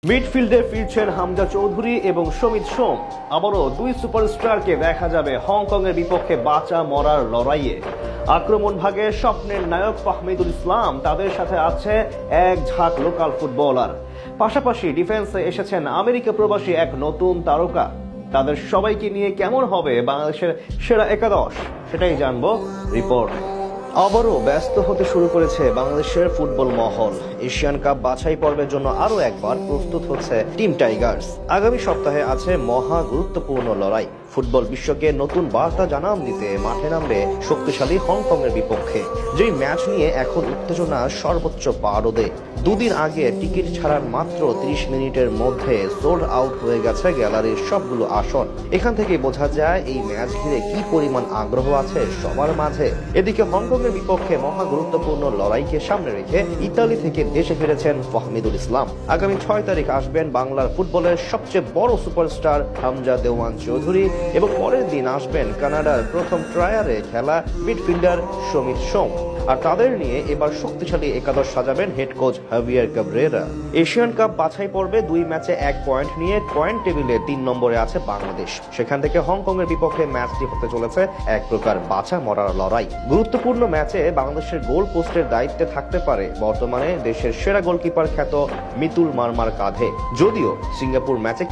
মিডফিল্ডে ফিরছেন হামজা চৌধুরী এবং সমিত সোম। আবারও দুই সুপারস্টারকে দেখা যাবে হংকংয়ের বিপক্ষে বাঁচা মরার লড়াইয়ে। আক্রমণ ভাগে স্বপ্নের নায়ক ফাহমিদুল ইসলাম, তাদের সাথে আছে এক ঝাঁক লোকাল ফুটবলার। পাশাপাশি ডিফেন্সে এসেছেন আমেরিকা প্রবাসী এক নতুন তারকা। তাদের সবাইকে নিয়ে কেমন হবে বাংলাদেশের সেরা একাদশ, সেটাই জানবো রিপোর্ট। আবারও ব্যস্ত হতে শুরু করেছে বাংলাদেশের ফুটবল মহল। এশিয়ান কাপ বাছাই পর্বের জন্য আরও একবার প্রস্তুত হচ্ছে টিম টাইগার্স। আগামী সপ্তাহে আছে মহা গুরুত্বপূর্ণ লড়াই। ফুটবল বিশ্বকে নতুন বার্তা জানান দিতে মাঠে নামবে শক্তিশালী হংকংয়ের বিপক্ষে, যেই ম্যাচ নিয়ে এখন উত্তেজনা সর্বোচ্চ পারদে। দুদিন আগে টিকিট ছাড়ার মাত্র 30 মিনিটের মধ্যে সোল্ড আউট হয়ে গেছে গ্যালারির সবগুলো আসন। এখান থেকে বোঝা যায় এই ম্যাচ ঘিরে কি পরিমাণ আগ্রহ আছে সবার মাঝে। এদিকে হংকংয়ের বিপক্ষে মহা গুরুত্বপূর্ণ লড়াইকে সামনে রেখে ইতালি থেকে দেশে ফিরেছেন ফাহমিদুল ইসলাম। আগামী 6 তারিখ আসবেন বাংলার ফুটবলের সবচেয়ে বড় সুপারস্টার হামজা দেওয়ান চৌধুরী, এবং পরের দিন আসবেন কানাডার প্রথম ট্রায়ালে খেলা মিডফিল্ডার সমিত সোম। আর তাদের নিয়ে এবার শক্তিশালী একাদশ সাজাবেন head coach Javier Cabrera. Asian cup বাছাই পর্বে 2 ম্যাচে 1 পয়েন্ট নিয়ে পয়েন্ট টেবিলে 3 নম্বরে আছে বাংলাদেশ। সেখান থেকে হংকংয়ের বিপক্ষে ম্যাচটি হতে চলেছে এক প্রকার বাঁচা মরার লড়াই। গুরুত্বপূর্ণ ম্যাচে বাংলাদেশের গোল পোস্টের দায়িত্বে থাকতে পারে বর্তমানে দেশের সেরা গোলকিপার খ্যাত মিতুল মারমার কাঁধে। যদিও সিঙ্গাপুর ম্যাচে